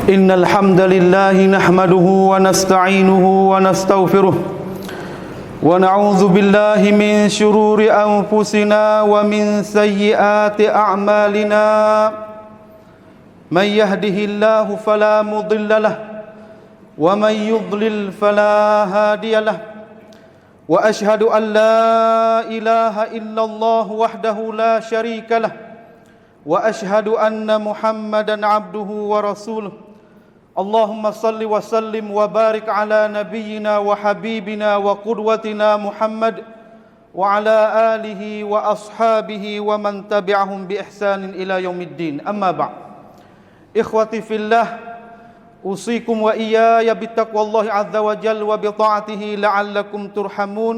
إن الحمد لله نحمده ونستعينه ونستغفره ونعوذ بالله من شرور أنفسنا ومن سيئات أعمالنا من يهده الله فلا مضل له ومن يضلل فلا هادي له وأشهد أن لا إله إلا الله وحده لا شريك له وأشهد أن محمدا عبده ورسوله اللهم صل وسلم وبارك على نبينا وحبيبنا وقدوتنا محمد وعلى آله وأصحابه ومن تبعهم بإحسان إلى يوم الدين أما بعد إخوتي في الله أوصيكم وإياي بتقوى الله عز وجل وبطاعته لعلكم ترحمون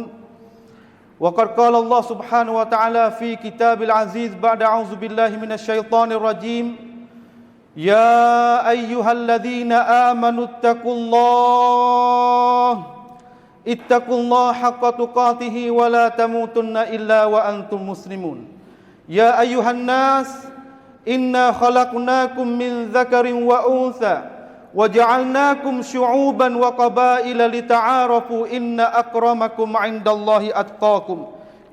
وقد قال الله سبحانه وتعالى في كتاب العزيز بعد أعوذ بالله من الشيطان الرجيم يا أيها الذين آمنوا اتقوا الله حق تقاته ولا تموتن إلا وأنتم مسلمون يا أيها الناس إنا خلقناكم من ذكر وأنثى وجعلناكم شعوبا وقبائل لتعارفوا إن أكرمكم عند الله أتقاكم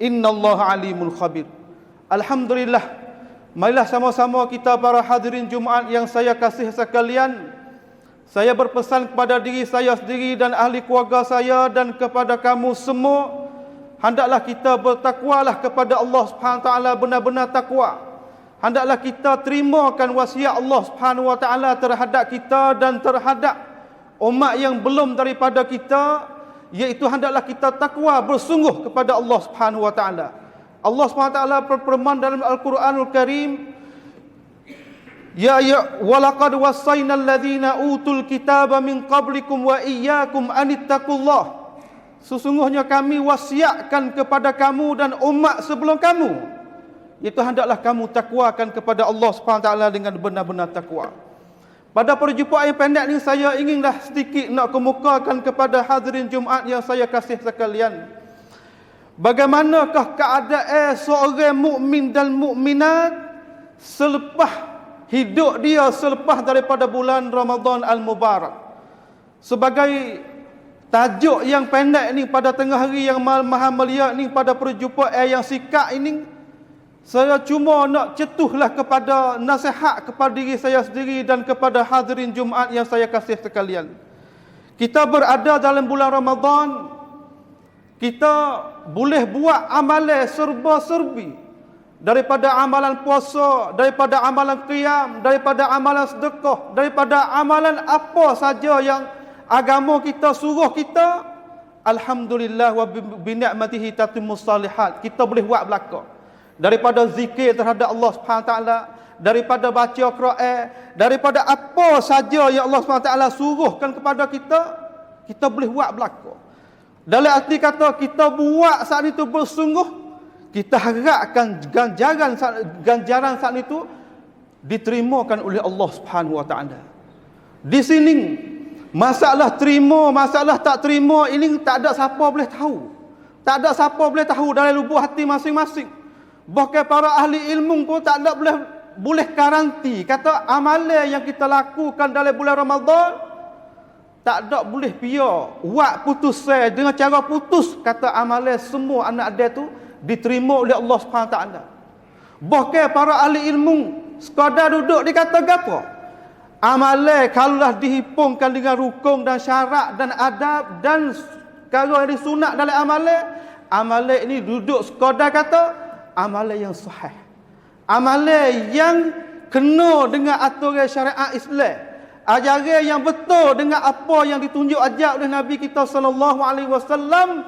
إن الله عليم خبير. Alhamdulillah, marilah sama-sama kita para hadirin Jumaat yang saya kasih sekalian, saya berpesan kepada diri saya sendiri dan ahli keluarga saya dan kepada kamu semua, hendaklah kita bertakwalah kepada Allah Subhanahu wa taala benar-benar takwa. Hendaklah kita terimakan wasiat Allah Subhanahu wa taala terhadap kita dan terhadap umat yang belum daripada kita, iaitu hendaklah kita takwa bersungguh kepada Allah Subhanahu wa taala. Allah Subhanahu wa taala berfirman dalam Al-Qur'anul Karim, ya walaqad wasaynal ladzina utul kitaba min qablikum wa iyyakum anittaqullah. Sesungguhnya kami wasiatkan kepada kamu dan umat sebelum kamu, itu hendaklah kamu takwakan kepada Allah Subhanahu wa taala dengan benar-benar takwa. Pada perjumpaan yang pendek ini saya inginlah sedikit nak kemukakan kepada hadirin Jumaat yang saya kasih sekalian, bagaimanakah keadaan seorang mukmin dan mukminat selepas hidup dia selepas daripada bulan Ramadan Al-Mubarak. Sebagai tajuk yang pendek ini pada tengah hari yang maha mulia ini, pada perjumpaan yang singkat ini, saya cuma nak cetuhlah kepada nasihat kepada diri saya sendiri dan kepada hadirin Jumaat yang saya kasih sekalian. Kita berada dalam bulan Ramadan, kita boleh buat amalan serba-serbi, daripada amalan puasa, daripada amalan qiyam, daripada amalan sedekah, daripada amalan apa saja yang agama kita suruh kita. Alhamdulillah wa bi ni'matihi tatimmus salihat, kita boleh buat belaka. Daripada zikir terhadap Allah Subhanahu wa taala, daripada baca Quran, daripada apa saja yang Allah Subhanahu wa taala suruhkan kepada kita, kita boleh buat belaka. Dalam arti kata kita buat saat itu bersungguh, kita harapkan ganjaran saat itu diterimakan oleh Allah Subhanahu wa taala. Di sini masalah terima, masalah tak terima ini tak ada siapa boleh tahu. Tak ada siapa boleh tahu dalam lubuk hati masing-masing. Bahkan para ahli ilmu pun tak ada boleh garanti kata amalan yang kita lakukan dalam bulan Ramadan tak ada boleh biar buat putus dengan cara putus kata amalan semua anak dia tu diterima oleh Allah Subhanahu taala. Bahkan para ahli ilmu sekadar duduk dikata gapo, amalan kalaulah dihipungkan dengan rukun dan syarat dan adab dan kalau disunat dalam amalan ini duduk sekadar kata amalan yang sahih, amalan yang kena dengan aturan syariat Islam, ajaran yang betul dengan apa yang ditunjuk ajar oleh Nabi kita sallallahu alaihi wasallam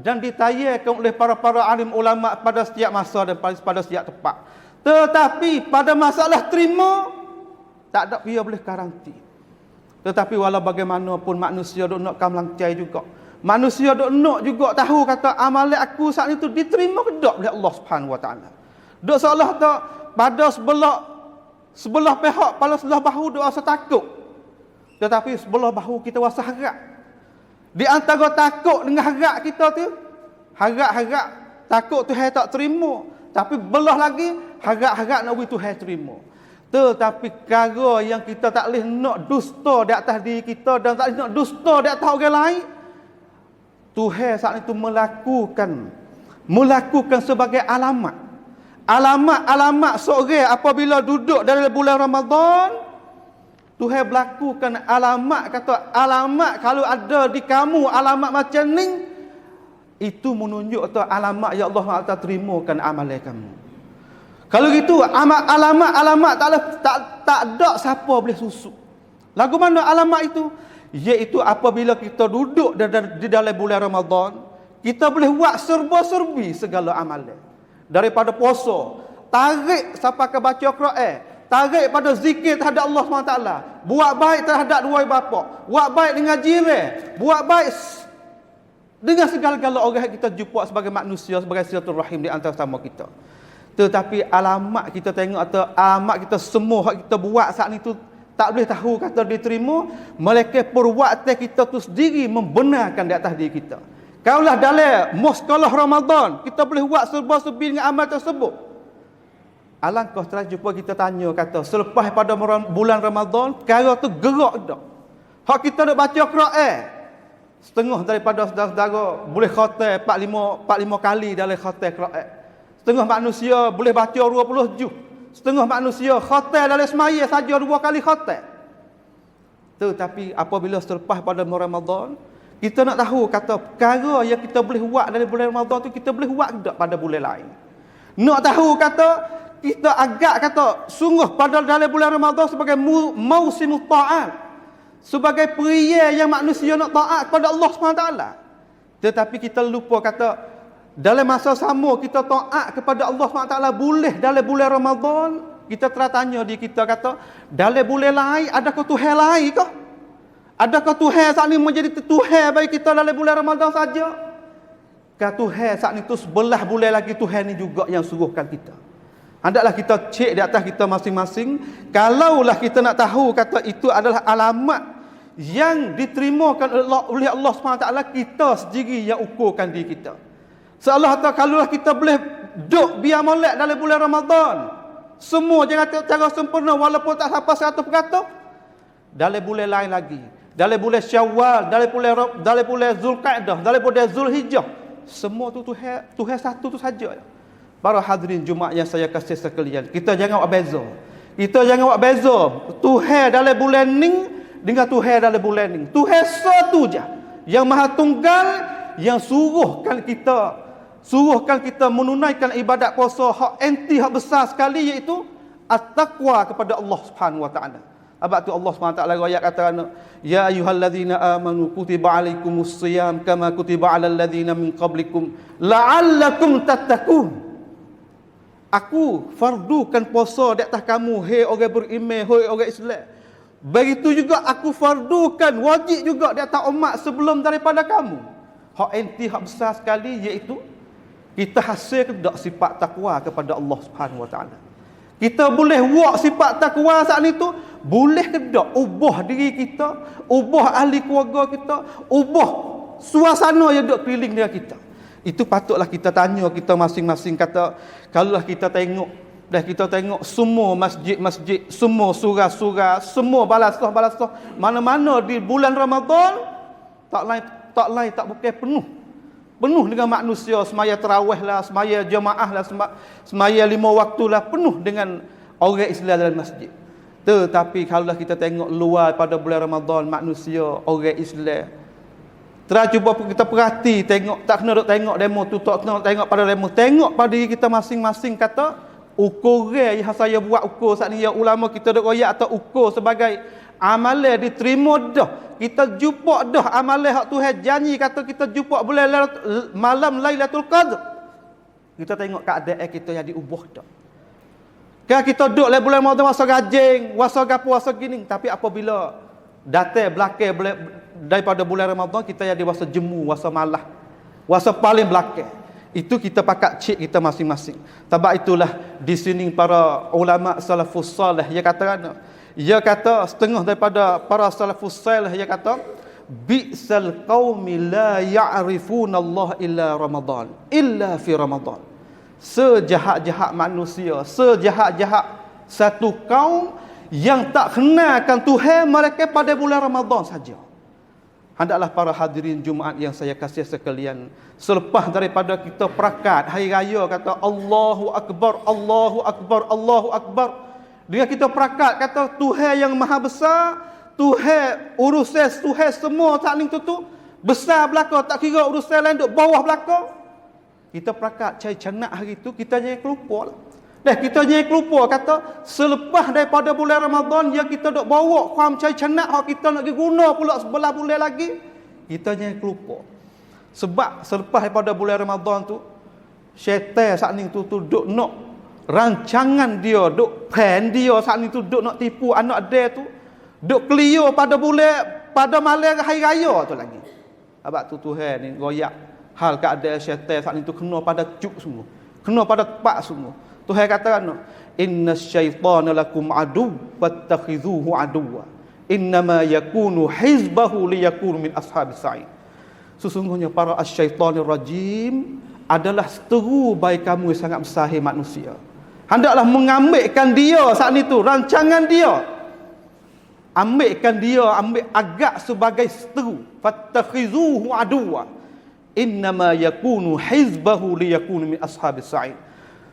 dan ditayarkan oleh para alim ulama pada setiap masa dan pada setiap tempat. Tetapi pada masalah terima tak ada dia boleh garanti. Tetapi walau bagaimanapun manusia dok nak kamlangcai juga. Manusia dok nak juga tahu kata amalan aku saat itu diterima ke tak oleh Allah Subhanahu wa taala. Dok seolah tak pada sebelah pihak pada sebelah bahu dok rasa takut. Tetapi sebelah bahu kita rasa harap. Di antara takut dengan harap kita tu, harap takut Tuhan tak terima, tapi belah lagi harap nak Tuhan terima. Tetapi perkara yang kita tak boleh nak dusta di atas diri kita dan tak boleh nak dusta di atas orang lain, Tuhan saat itu melakukan sebagai alamat seorang apabila duduk dalam bulan Ramadan. Tuhan berlakukan alamat, kata alamat kalau ada di kamu alamat macam ni, itu menunjuk tu alamat ya Allah Taala terimakan amalan kamu. Kalau gitu alamat tak ada siapa boleh susuk. Lagu mana alamat itu? Iaitu apabila kita duduk di dalam bulan Ramadan, kita boleh buat serba-serbi segala amalan. Daripada puasa, tarik sampai ke baca Quran, tarik pada zikir terhadap Allah SWT, buat baik terhadap dua bapa, buat baik dengan jiran, buat baik dengan segala-gala orang yang kita jumpa sebagai manusia, sebagai silaturahim di antara sama kita. Tetapi alamat kita tengok atau alamat kita semua yang kita buat saat itu tak boleh tahu kata diterima, mereka perbuatan kita tu sendiri membenarkan di atas diri kita. Kalaulah dalam muskalah Ramadan kita boleh buat serba-serbi dengan amal tersebut, alangkah terjumpa kita tanya kata selepas pada bulan Ramadan perkara tu gerak dak. Hak kita nak baca Quran, setengah daripada saudara-saudara boleh khatam 45 kali dalam khatam Quran. Setengah manusia boleh baca 20 juz. Setengah manusia khatam dalam semaya saja 2 kali khatam. Tetapi apabila selepas pada Ramadan, kita nak tahu kata perkara yang kita boleh buat dalam bulan Ramadan tu kita boleh buat tak pada bulan lain. Nak tahu kata kita agak kata sungguh pada dalam bulan Ramadan sebagai mausim ta'at, sebagai period yang manusia nak taat kepada Allah SWT. Tetapi kita lupa kata dalam masa sama kita taat kepada Allah SWT boleh dalam bulan Ramadan. Kita tertanya di kita kata dalam bulan lain adakah Tuhan lain kah? Adakah Tuhan saat ini menjadi Tuhan bagi kita dalam bulan Ramadan saja? Kata Tuhan saat ini tu sebelah bulan lagi Tuhan ni juga yang suruhkan kita. Hendaklah kita cek di atas kita masing-masing. Kalaulah kita nak tahu kata itu adalah alamat yang diterimakan oleh Allah SWT, kita sendiri yang ukurkan diri kita. Seolah kata kalaulah kita boleh duduk biar molek dalam bulan Ramadan, semua jangan tengok cara sempurna walaupun tak sampai 100%. Dalam bulan lain lagi, dalam bulan Syawal, dalam bulan Zulqa'dah, dalam bulan Zulhijjah, semua tu Tuhan satu tu saja. Para hadirin Jumaat yang saya kasih sekalian, kita jangan buat beza. Kita jangan buat beza Tuhan dalam bulan ni dengan Tuhan dalam bulan ni. Tuhan satu je yang Maha Tunggal, yang suruhkan kita menunaikan ibadat puasa hak hak besar sekali, iaitu at-taqwa kepada Allah Subhanahu wa taala. Sebab tu Allah SWT ayat kata, ya ayyuhallazina amanu kutiba alaikumus shiyam kama kutiba alal ladzina min qablikum la'allakum tattaqun. Aku fardukan puasa di atas kamu, hai orang beriman, hai orang Islam. Begitu juga aku fardukan wajib juga di atas umat sebelum daripada kamu. Hak besar sekali, iaitu kita hasil kedak sifat takwa kepada Allah Subhanahu wa taala. Kita boleh buat sifat takwa saat itu, boleh ke tak ubah diri kita, ubah ahli keluarga kita, ubah suasana yang duduk keliling dengan kita. Itu patutlah kita tanya kita masing-masing kata, kalaulah kita tengok semua masjid-masjid, semua surah-surah, semua balasah-balasah mana-mana di bulan Ramadan, tak bukan penuh dengan manusia, semaya tarawih lah, semaya jemaah lah, semaya 5 waktu lah, penuh dengan orang Islam dalam masjid. Tetapi kalau kita tengok luar pada bulan Ramadan, manusia, orang Islam, cuba kita perhati, tengok, tak kena tengok demo tu, tak kena tengok pada demo, tengok pada diri kita masing-masing. Kata ukuran yang saya buat ukur saat ni, yang ulama kita dok royak atau ukur sebagai amalan diterima dah. Kita jumpa dah amalan hak Tuhan janji kata kita jumpa bulan malam Lailatul Qadar. Kita tengok keadaan kita yang diubah dah. Kan kita duduk dalam bulan Ramadan wasa gajing, wasa gapo, wasa gini, tapi apabila datang belakang daripada bulan Ramadan, kita jadi wasa jemu, wasa malah, wasa paling belakang. Itu kita pakat cek kita masing-masing. Sebab itulah di sini para ulama salafus salih ia kata setengah daripada para salafus salih, ia kata bi'sal qaumi la ya'rifuna Allah illa fi Ramadan. Sejahat-jahat manusia, sejahat-jahat satu kaum yang tak kenalkan Tuhan mereka pada bulan Ramadan saja. Hendaklah para hadirin Jumaat yang saya kasih sekalian, selepas daripada kita perakat hari raya kata Allahu Akbar, Allahu Akbar, Allahu Akbar, dengan kita perakat kata Tuhan yang maha besar, Tuhan urusan Tuhan semua saling tu besar belaka, tak kira urusan lain duk bawah belaka. Kita perakat cari canak hari tu, kita jangan kelupa lah. Kita jangan kelupa kata selepas daripada bulan Ramadan yang kita duk bawa kuam cari canak hak kita nak guna pula sebelah bulan lagi, kita jangan kelupa. Sebab selepas daripada bulan Ramadan tu, syaitan saat ni tu duk nak rancangan dia, duk plan dia saat ni tu duk nak tipu anak dia tu, duk clear pada bulan, pada malam hari raya tu lagi. Sebab tu Tuhan ni goyak hal keadaan syaitan saat ni tu kena pada cuk semua, kena pada tepat semua. Tuhan katakan, innasyaitana lakum adu fattakhidhuhu aduwa innama yakunu hizbahu liyakunu min ashabis sa'id. Sesungguhnya para asyaitanir rajim adalah seteru bagi kamu yang sangat besar manusia. Hendaklah mengambilkan dia saat itu rancangan dia, ambilkan dia, ambil agak sebagai seteru. Fattakhidhuhu aduwa innama yakunu hizbahu liyakunu min ashabis sa'id.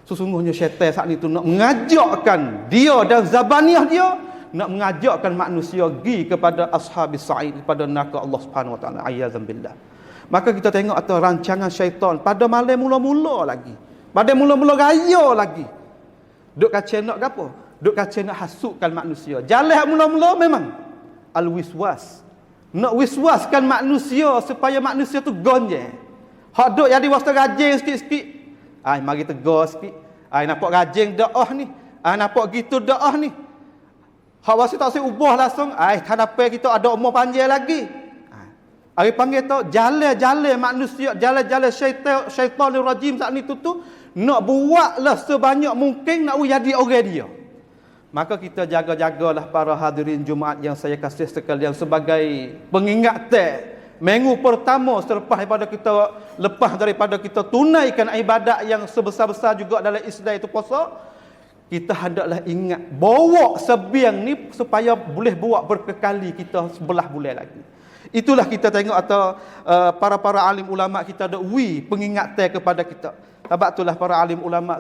Sesungguhnya syaitan saat itu nak mengajakkan dia dan zabaniah dia, nak mengajakkan manusia pergi kepada ashabis sa'id, kepada neraka Allah Subhanahu wa taala. Ayyazam billah. Maka kita tengok atau rancangan syaitan pada malam mula-mula lagi, pada mula-mula raya lagi, duk kacau nak gapo? Duk kacau nak hasukkan manusia. Jalan mula-mula memang al-wiswas, nak wiswaskan manusia supaya manusia tu gonjeng. Hak duk jadi wasta rajin sikit-sikit, mari tegur sikit. Nampak rajin dakwah ni. Nampak gitu dakwah ni. Hak wasi tak saya ubah langsung. Kenapa kita ada umur panjang lagi? Hari panggil tu jalan-jalan manusia, jalan-jalan syaitanir rajim saat ni tu nak buatlah sebanyak mungkin nak jadi orang dia. Maka kita jaga-jagalah para hadirin Jumaat yang saya kasih sekalian sebagai pengingatan. Minggu pertama selepas daripada kita tunaikan ibadat yang sebesar-besar juga dalam Islam itu puasa, kita hendaklah ingat bawa sebiang ni supaya boleh buat berkekali kita sebelah bulan lagi. Itulah kita tengok atau para alim ulama kita ada pengingatan kepada kita. Sebab itulah para alim ulama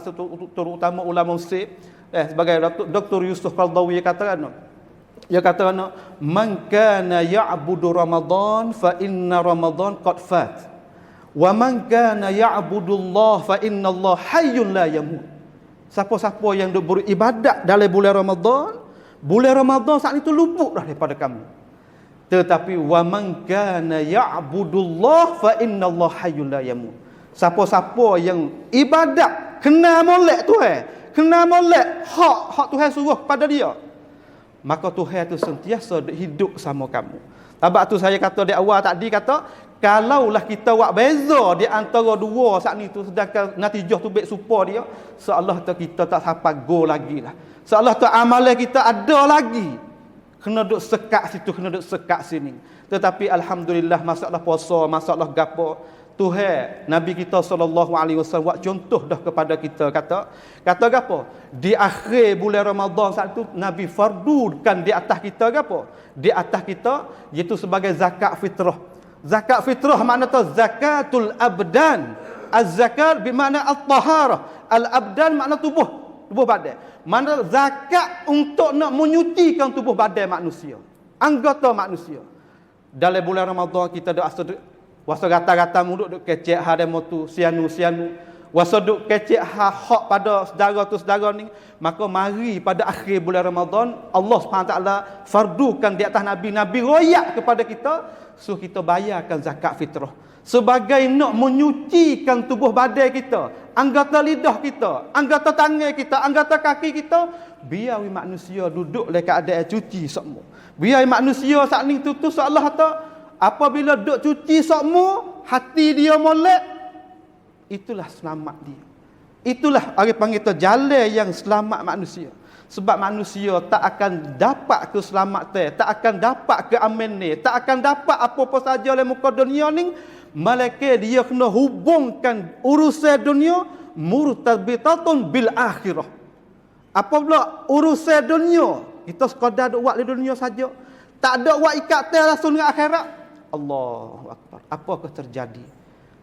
terutama ulama Mesir, sebagai Dr. Yusuf Qaradawi katakan, dia kata man kana ya'budu Ramadan fa inna Ramadan qad fat wa man kana ya'budu Allah fa inna Allah hayyun la yamut. Siapa-siapa yang duk beribadat dalam bulan Ramadan saat itu luput dah daripada kamu. Tetapi wa man kana ya'budu Allah fa inna Allah hayyun la yamut. Siapa-siapa yang ibadat kena molek Tuhan, kena molek hak Tuhan suruh pada dia, maka Tuhan itu sentiasa hidup sama kamu. Sebab tu saya kata di awal tadi kata, kalaulah kita buat beza di antara dua saat ni tu, sedangkan natijah tu baik supa dia, seolah tu kita tak sampai go lagi lah. Seolah tu amalan kita ada lagi. Kena duk sekat situ, kena duk sekat sini. Tetapi alhamdulillah masalah puasa, masalah gapo, Tuhan Nabi kita SAW buat contoh dah kepada kita, kata gapo? Di akhir bulan Ramadan saat tu Nabi fardukan di atas kita gapo? Di atas kita iaitu sebagai zakat fitrah. Zakat fitrah makna tu zakatul abdan. Az-zakat bermakna at-taharah. Al-abdan makna tubuh badan. Makna zakat untuk nak menyucikan tubuh badan manusia, anggota manusia. Dalam bulan Ramadan kita dah wasa gata-gata muduk duk kecek hadam tu sianu. Wasa duk kecek hak pada saudara ni, maka mari pada akhir bulan Ramadan Allah SWT fardukan di atas Nabi royak kepada kita, suruh kita bayarkan zakat fitrah sebagai nak menyucikan tubuh badan kita, anggota lidah kita, anggota tangan kita, anggota kaki kita, biar manusia duduk dalam keadaan cuci semua. Biar manusia saat ni tu seolah tak apabila duk cuci semua, hati dia molek, itulah selamat dia. Itulah orang panggil tu jalan yang selamat manusia. Sebab manusia tak akan dapat keselamatan, tak akan dapat keamanan, tak akan dapat apa-apa saja dalam muka dunia ni, malaikat dia kena hubungkan urusan dunia murtabitatun bil akhirah. Apa pula urusan dunia, kita sekadar duk buat di dunia saja. Tak ada buat ikatan langsung dengan akhirat. Allahu akbar. Apakah terjadi?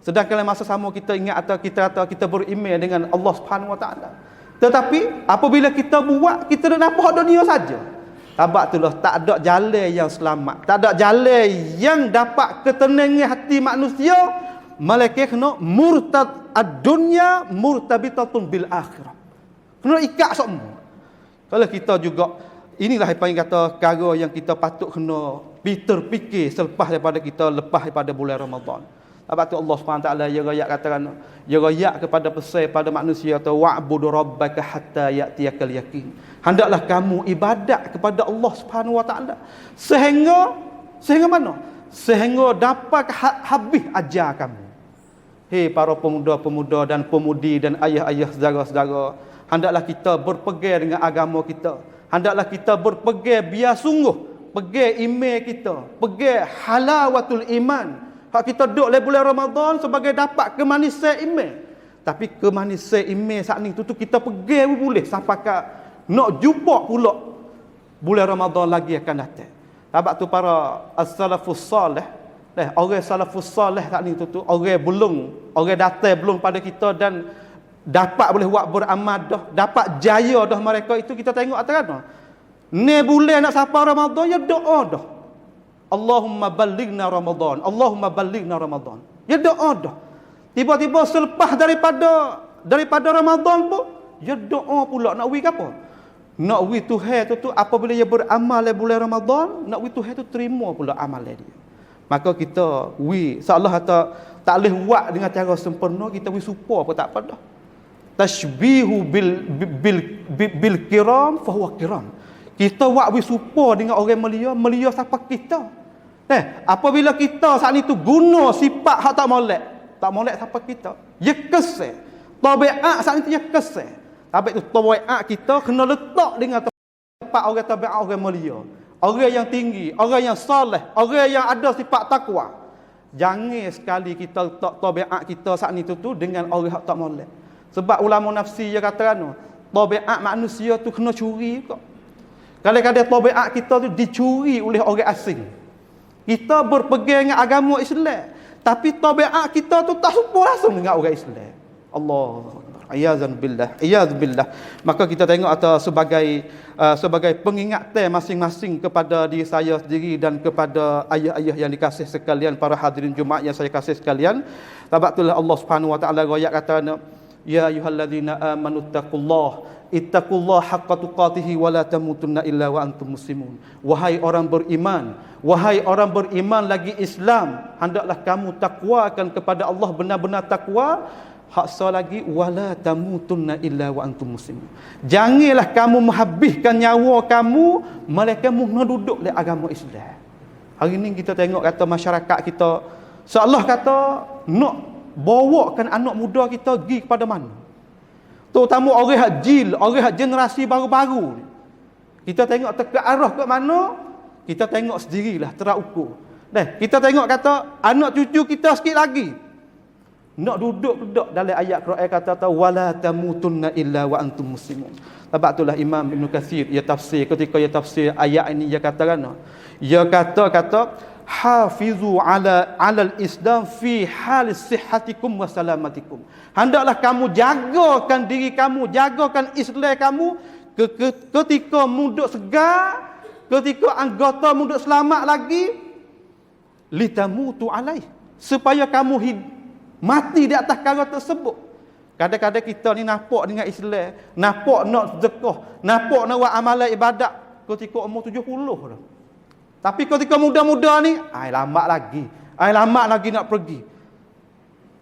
Sedangkan masa sama kita ingat atau kita beriman dengan Allah Subhanahu wa taala. Tetapi apabila kita buat, kita nak nampak dunia saja. Sebab itulah tak ada jalan yang selamat. Tak ada jalan yang dapat ketenangan hati manusia. Malaikat kena murtad ad-dunya murtabitatun bil akhirah. Kena ikat semua. Kalau kita juga, inilah apa yang kata perkara yang kita patut kena terfikir selepas daripada kita lepas daripada bulan Ramadan. Sebab tu Allah SWT dia rakyat katakan, dia rakyat kepada pesan pada manusia tu, wa'budu rabbaka hatta ya'tiyakal yaqin. Hendaklah kamu ibadat kepada Allah Subhanahu wa taala sehingga mana? Sehingga dapat habis ajar kamu. Hei para pemuda-pemuda dan pemudi dan ayah-ayah saudara-saudara, hendaklah kita berpegang dengan agama kita. Hendaklah kita berpegang biar sungguh, pegang iman kita, pegang halawatul iman. Hak kita duduk dalam bulan Ramadan sebagai dapat kemanisan iman. Tapi kemanisan iman saat ni tu kita pegang boleh sampai ke nak jumpa pula bulan Ramadan lagi akan datang. Sebab tu para as-salafus salih, orang salafus salih saat ni tu orang datang belum pada kita dan dapat boleh buat beramal dah, dapat jaya dah mereka itu kita tengok atas kan. Ni bulan nak sampai Ramadan ya doa dah. Allahumma ballighna Ramadan. Allahumma ballighna Ramadan. Ya doa dah. Tiba-tiba selepas daripada Ramadan pun ya doa pula nak wi apa? Nak wi Tuhan tu apabila dia beramal di bulan Ramadan, nak wi Tuhan tu terima pula amal dia. Maka kita wi seolah tak boleh buat dengan cara sempurna, kita wi supa apa tak apa dah. Tashbihu bil kiram fa huwa kiram. Kita buat wi supa dengan orang melia siapa kita. Apabila kita saat itu guna sifat hak tak molek siapa kita. Ya kesal. Tabiat saat itu ya kesal. Tapi itu tabiat kita kena letak dengan tempat orang tabiat orang melia. Orang yang tinggi, orang yang soleh, orang yang ada sifat takwa. Jangan sekali kita letak tabiat kita saat itu tu dengan orang hak tak molek. Sebab ulama nafsi dia kata kan, tabiat manusia tu kena curi kok. Kadang-kadang tabiat kita tu dicuri oleh orang asing. Kita berpegang dengan agama Islam, tapi tabiat kita tu tak serupa langsung dengan orang Islam. Allah, iyazan billah. Maka kita tengok atau sebagai pengingatan masing-masing kepada diri saya sendiri dan kepada ayah-ayah yang dikasih sekalian, para hadirin Jumaat yang saya kasih sekalian. Sebab itulah Allah Subhanahu wa taala ayat kata, ya ayyuhallazina amanu ittaqullaha haqqa tuqatih wa la tamutunna illa wa antum muslimun. Wahai orang beriman lagi Islam, hendaklah kamu takwakan kepada Allah benar-benar takwa. Hak lagi wala tamutunna illa wa antum muslimun. Janganlah kamu menghabiskan nyawa kamu melainkan kamu duduk di agama Islam. Hari ni kita tengok kata masyarakat kita seolah kata nak bawakan anak muda kita pergi kepada mana? Terutama orang generasi baru-baru. Kita tengok ke arah ke mana, kita tengok sendirilah terukur. Kita tengok kata anak cucu kita sikit lagi nak duduk dalam ayat Quran kata wala tamutunna illa wa antum muslimun. Sebab itulah Imam Ibn Katsir ketika dia tafsir ayat ini dia katakan, dia kata hafizu alal Islam fi hal sihhatikum wa salamatikum. Hendaklah kamu jagakan diri kamu, jagakan Islam kamu ketika muduk segar, ketika anggota muduk selamat lagi, litamutu alaih, supaya kamu mati di atas perkara tersebut. Kadang-kadang kita ni nampak dengan Islam, nampak nak sedekah, nampak nak buat amalan ibadat ketika umur 70 dah. Tapi ketika muda-muda ni, lambat lagi nak pergi.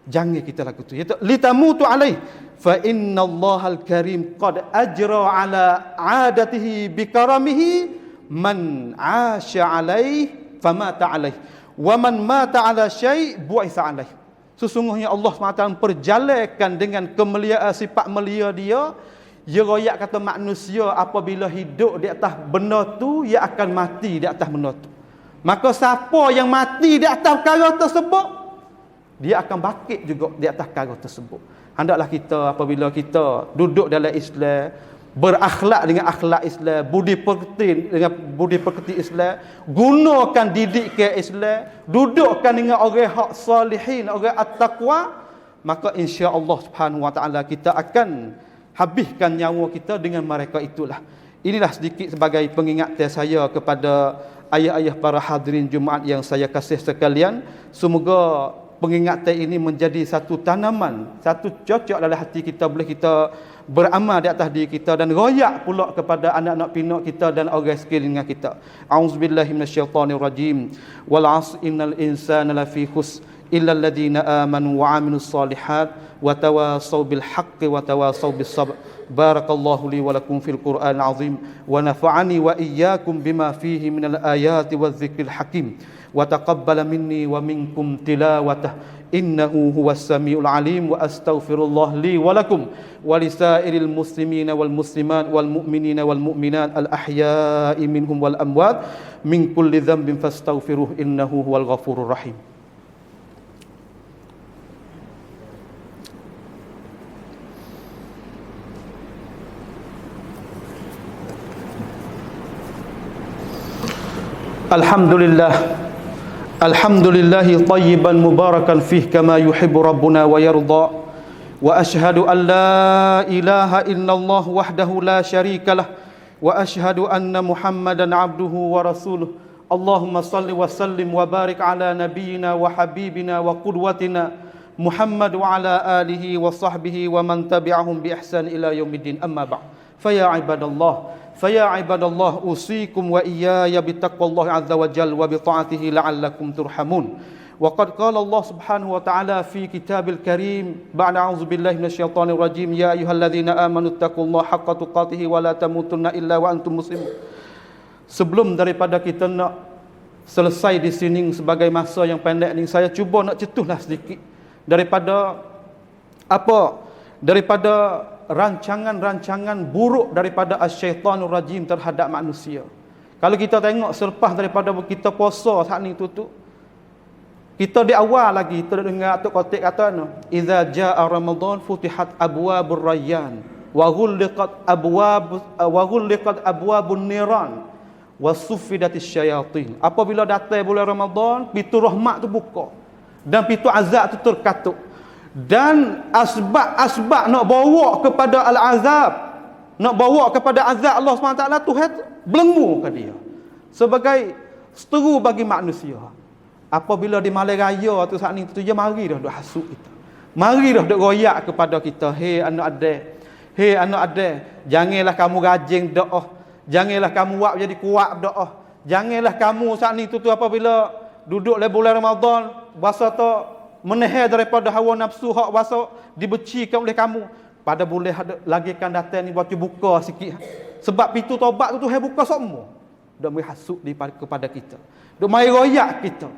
Jangan kita lakukan itu. Litamutu alaih fa innallahal karim qad ajra ala adatihi bikaramihi man 'asha alaih famata alaih wa man mata ala syai' bu'isa alaih. Sesungguhnya Allah SWT perjalankan dengan kemuliaan sifat mulia dia. Dia royak kata manusia apabila hidup di atas benda tu, ia akan mati di atas benda tu. Maka siapa yang mati di atas perkara tersebut, dia akan bangkit juga di atas perkara tersebut. Hendaklah kita apabila kita duduk dalam Islam, berakhlak dengan akhlak Islam, budi pekerti dengan budi pekerti Islam, gunakan didik ke Islam, dudukkan dengan orang hak salihin, orang at-taqwa, maka insya-Allah Subhanahu wa taala kita akan habiskan nyawa kita dengan mereka itulah. Inilah sedikit sebagai pengingatan saya kepada ayah-ayah para hadirin Jumaat yang saya kasih sekalian. Semoga pengingatan ini menjadi satu tanaman, satu cocok dalam hati kita, boleh kita beramal di atas diri kita dan royak pula kepada anak-anak pinak kita dan orang sekeliling kita. Auzubillahi minasyaitonirrajim. Wal 'asri innal insana lafi khusr illa alladhina amanu wa 'amilus solihat wa tawasaw bil haqqi wa tawasaw bis sabr. Barakallahu li wa lakum fil Qur'anil 'azim wa nafa'ani wa iyyakum bima fihi minal ayati wadh-dhikril hakim. Wa taqabbala minni wa minkum tilawatah innahu huwas samiul alim. Wa astaghfirullah li wa lakum wa lisairil muslimina wal muslimat wal mu'minina wal mu'minat al ahya'i minhum wal amwat min kulli dhanbin fastaghfiruh innahu huwal ghafurur rahim. Alhamdulillah, alhamdulillahi tayyiban mubarakan fih kama yuhibbu rabbuna wa yarda. Wa ashhadu an la ilaha illallah wahdahu la syarikalah wa ashhadu anna Muhammadan abduhu wa rasuluh. Allahumma salli wa sallim wa barik ala nabiyyina wa habibina wa qudwatina Muhammad wa ala alihi wa sahbihi wa man tabi'ahum bi ihsan ila yaumiddin. Amma ba'd. Faya ibadallah, فيا عباد الله أوصيكم وإياي بتقوى الله عز وجل وبطاعته لعلكم ترحمون. وقد قال الله سبحانه وتعالى في كتاب الكريم بعد أعوذ بالله من الشيطان الرجيم يا أيها الذين آمنوا اتقوا الله حق تقاته ولا تموتن إلا وأنتم مسلمون. Sebelum daripada kita nak selesai di sini sebagai masa yang pendek ni, saya cuba nak cetuslah sedikit daripada daripada rancangan-rancangan buruk daripada asyaitanur rajim terhadap manusia. Kalau kita tengok selepas daripada kita puasa saat ni tu kita di awal lagi kita dengar Atuk Khotik kata idza jaa ramadan futihat abwabur rayyan wa ghulliqat abwabun niran wa suffidatis syayatin. Apabila datang bulan Ramadan, pintu rahmat tu buka dan pintu azab tu terkatuk. Dan asbab nak bawa kepada al-azab, nak bawa kepada azab Allah SWT, Tuhan belenggu ke dia sebagai seteru bagi manusia. Apabila di malam raya tu saat ni tu dia mari dah duk hasut kita, mari dah duk royak kepada kita, hei anak adik, janganlah kamu rajin doa, janganlah kamu buat jadi kuat doa, janganlah kamu saat ni tu apabila duduk le bulan Ramadan bahasa tu menahan daripada hawa nafsu hak wasa dibecikan oleh kamu. Pada boleh lagi kan datang ni baca buka sikit. Sebab pintu taubat tu Tuhan buka semua. Dak mai hasut kepada kita. Dak mai royak kita.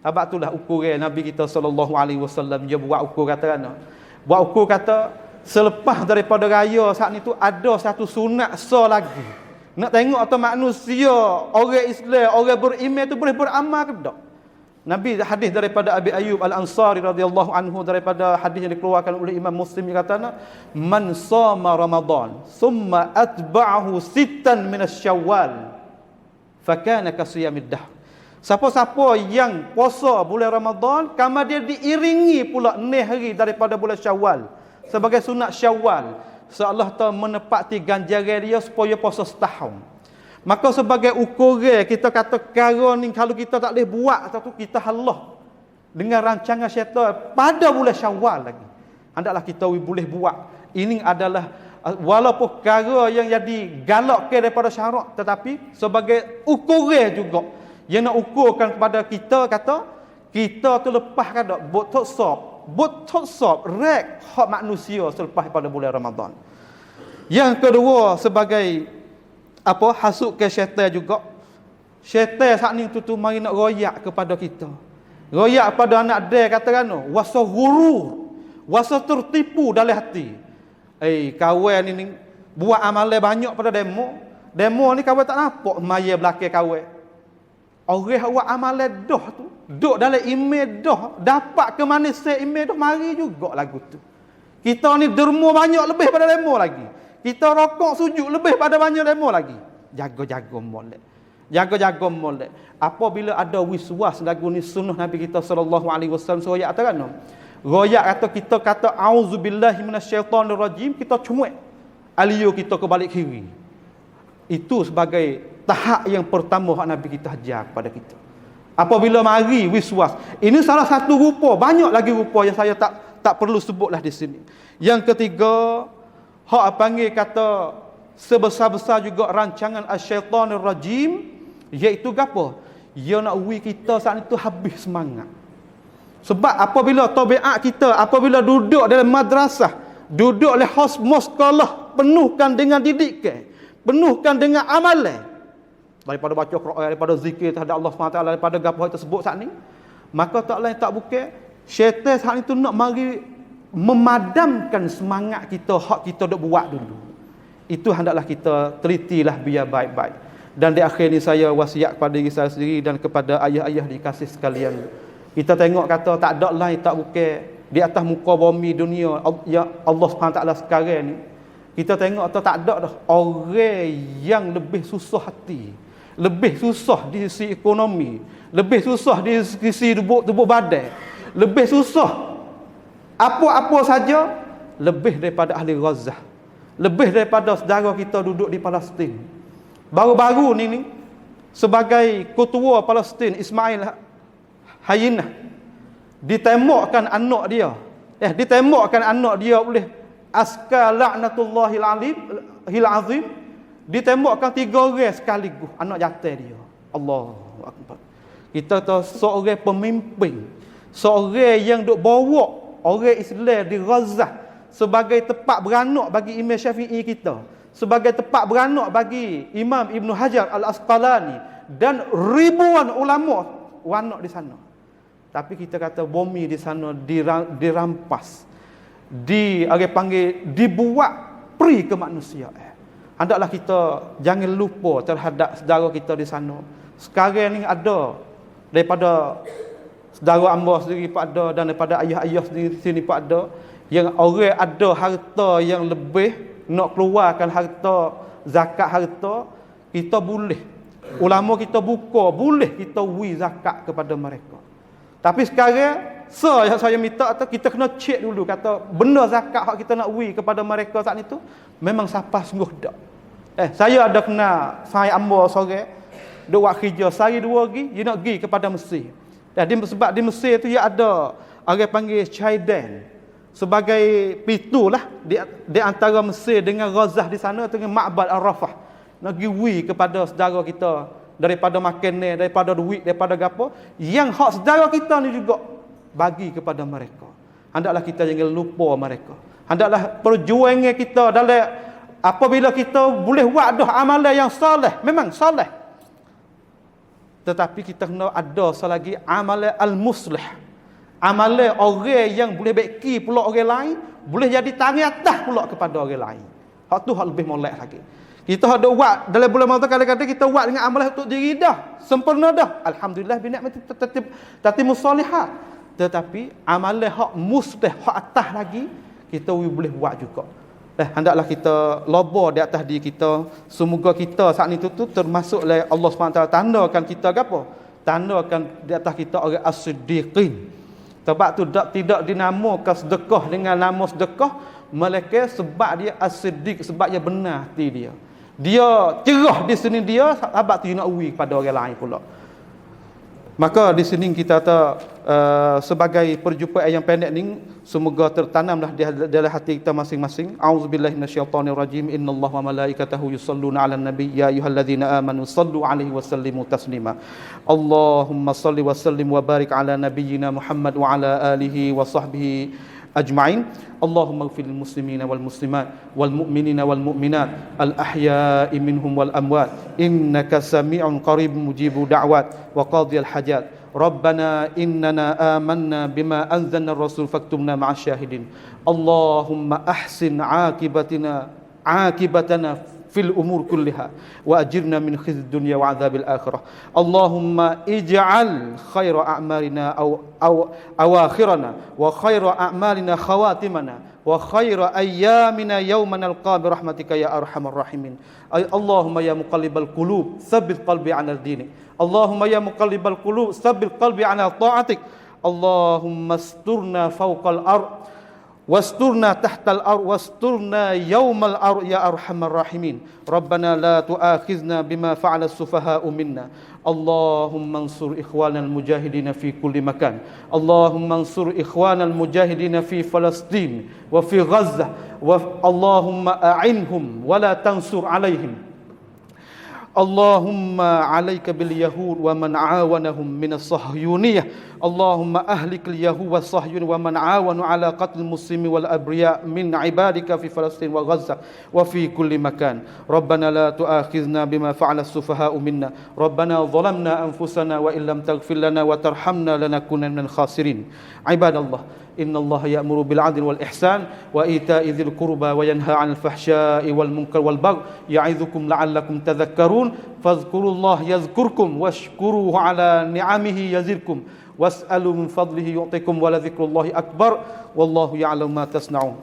Sebab itulah ukuran Nabi kita sallallahu alaihi wasallam dia buat ukur kata kan. Buat ukur kata selepas daripada raya saat ni tu ada satu sunat lagi. Nak tengok atau manusia orang Islam, orang beriman tu boleh beramal ke tak? Nabi hadis daripada Abi Ayyub Al-Ansari radhiyallahu anhu, daripada hadis yang dikeluarkan oleh Imam Muslim, yang kata man shama Ramadan thumma atba'ahu sittan min asy-Syawal fakana kasiyamid dahr. Siapa-siapa yang puasa bulan Ramadan kemudian diiringi pula 6 hari daripada bulan Syawal sebagai sunat Syawal, seolah tak menepati ganjaran dia supaya puasa setahun. Maka sebagai ukuran kita kata perkara ni kalau kita tak boleh buat satu, kita halah dengan rancangan syaitan pada bulan Syawal lagi, hendaklah kita boleh buat. Ini adalah walaupun perkara yang jadi galakkan daripada syarak, tetapi sebagai ukuran juga yang nak ukurkan kepada kita, kata kita tu lepas kada buat sop rek hak manusia selepas pada bulan Ramadan. Yang kedua sebagai hasut ke syaitan juga. Syaitan saat ni tu mari nak royak kepada kita. Royak pada anak dia katakan wasa ghurur, wasa tertipu dalam hati. Kawan ni buat amalan banyak pada demo. Demo ni kawan tak nampak maya belakang kawan. Orang buat amalan dah tu, duk dalam email dah, dapat ke manis email dah mari juga lagu tu. Kita ni derma banyak lebih pada demo lagi. Kita rokok sujud lebih pada banyak demo lagi. Jaga-jaga molek. Jaga-jaga molek. Apabila ada wiswas lagu ni sunnah Nabi kita sallallahu alaihi wasallam royak kata kan. Royak kata kita kata auzubillahi minasyaitonirrajim, kita cuek alio kita ke balik kiri. Itu sebagai tahap yang pertama hak Nabi kita ajar kepada kita. Apabila mari wiswas, ini salah satu rupa, banyak lagi rupa yang saya tak perlu sebutlah di sini. Yang ketiga, hak panggil kata sebesar-besar juga rancangan asyaitonir rajim, iaitu gapo? Dia nak uwi kita saat itu habis semangat. Sebab apabila tabiat kita, apabila duduk dalam madrasah, duduk oleh sekolah, penuhkan dengan didikan, penuhkan dengan amalan, daripada baca Quran, daripada zikir terhadap Allah SWT, daripada gapo yang tersebut saat ni, maka tak lain tak bukan syaitan saat itu nak mari memadamkan semangat kita, hak kita dok buat dulu. Itu hendaklah kita telitilah biar baik-baik. Dan di akhir ni saya wasiat kepada diri saya sendiri dan kepada ayah-ayah dikasih sekalian. Kita tengok kata tak ada lain tak bukan di atas muka bumi dunia ya Allah SWT sekarang ni. Kita tengok tak ada dah orang yang lebih susah hati, lebih susah di sisi ekonomi, lebih susah di sisi tubuh badan, lebih susah apa-apa saja, lebih daripada ahli Gaza, lebih daripada saudara kita duduk di Palestin. Baru-baru ni sebagai ketua Palestin, Ismail Haniyeh ditembakkan anak dia. Ditembakkan anak dia oleh askar laknatullahil azim. Ditembakkan 3 orang sekaligus, anak jantan dia. Allahu akbar. Kita tahu seorang pemimpin, seorang yang duk bawa orang Islam di Gaza sebagai tempat beranak bagi Imam Syafi'i kita, sebagai tempat beranak bagi Imam Ibn Hajar Al-Asqalani dan ribuan ulama wanak di sana. Tapi kita kata bumi di sana dirampas, dibuat pri kemanusiaan. Hendaklah kita jangan lupa terhadap saudara kita di sana. Sekarang ni ada daripada saudara amba sendiri pun ada, dan daripada ayah-ayah sendiri sini pun ada, yang orang ada harta yang lebih nak keluarkan harta, zakat harta, kita boleh, ulama kita buka, boleh kita wi zakat kepada mereka. Tapi sekarang saya minta atau kita kena cek dulu kata benar zakat hak kita nak wi kepada mereka saat itu memang siapa sungguh dak. Saya ada kena saya amba sore duk buat kerja sehari 2 lagi dia nak pergi kepada Mesir. Sebab di Mesir tu dia ada orang panggil Chaidan sebagai pitulah di antara Mesir dengan Gaza di sana dengan Ma'bad Al-Rafah. Nak pergi wi kepada saudara kita daripada makan ni, daripada duit, daripada gapo yang hak saudara kita ni juga bagi kepada mereka. Hendaklah kita jangan lupa mereka. Hendaklah perjuangan kita dalam apabila kita boleh buat dah amalan yang soleh, memang soleh. Tetapi kita kena ada selagi amalan al-muslih. Amalan orang yang boleh baiki pula orang lain, boleh jadi tangan atas pula kepada orang lain. Hak tu hak lebih molek lagi. Kita ada buat dalam bulan Ramadan kadang-kadang kita buat dengan amalan untuk diri dah, sempurna dah. Alhamdulillah bi ni'mati tatimus solihat. Tetapi amalan hak muslih, hak atas lagi kita boleh buat juga. Hendaklah kita loba di atas diri kita. Semoga kita saat itu tu termasuk oleh Allah SWT tandakan kita ke apa? Tandakan di atas kita orang as-siddiqin. Sebab tu tidak dinamakan sedekah dengan nama sedekah, melainkan sebab dia as-siddiq, sebab dia benar hati dia. Dia cerah di sini dia, sebab tu dia nak uwi kepada orang lain pula. Maka di sini kita sebagai perjumpaan yang pendek ni, semoga tertanamlah di dalam hati kita masing-masing. Auzubillahi minasyaitonirrajim. Innallaha wa malaikatahu yusholluna 'alan nabiy ya ayyuhalladzina amanu shallu 'alaihi wa sallimu taslima. Allahumma shalli wa sallim wa barik 'ala nabiyyina Muhammad wa 'ala alihi wa sahbihi ajma'in. Allahumma ighfir lil muslimina wal muslimat wal mu'minina wal mu'minat al ahya'i minhum wal amwat innaka sami'un qaribun mujibud da'wat wa qadhiyal hajat. Rabbana innana amanna bima anzalna ar-rasul faktubna ma'asy syahidin. Allahumma ahsin 'aqibatana fil umur kulliha wa ajirna min khizyid dunya wa 'adzabil akhirah. Allahumma ij'al khaira a'malina aw awakhirana wa khaira a'malina khawatimana wa khaira ayyamina yawma nalqa bi rahmatika ya arhamar rahimin. Allahumma ya muqallibal qulub tsabbit qalbi 'ala dinik. Allahumma ya muqallibal qulub tsabbit qalbi 'ala ta'atik. Allahumma asturna fawqal ard wasturna tahtal ard wasturna yawmal ard ya arhamar rahimin. Rabbana la tu'akhizna bima fa'ala as-sufaha'u minna. Allahumma ansur ikhwanal mujahidin fi kulli makan. Allahumma ansur ikhwanal mujahidin fi Palestin wa fi Gaza wa Allahumma a'inhum wa la tansur alaihim. Allahumma alayka bil yahud wa man awanahum min as-sahyuniyah. Allahumma ahlik al yahud wa sahyun wa man awanu ala qatl muslimin wal abriya min ibadika fi Palestin wa Gaza wa fi kulli makan. Rabbana la tu'akhizna bima fa'ala as-sufaha'u minna. Rabbana zalamna anfusana wa illam taghfir lana wa tarhamna lanakunanna minal khasirin. Ibadallah, inna Allah ya'muru bil 'adli wal ihsan wa ita'i dzil qurba wa yanha 'anil fahsya'i wal munkar wal baghi ya'idzukum la'allakum tadhakkarun. Fadhkurullaha yazkurkum washkuruhu 'ala ni'amihi yazidkum was'alu min fadlihi yu'tikum wa la dzikrullahi akbar wallahu ya'lamu ma tasna'un.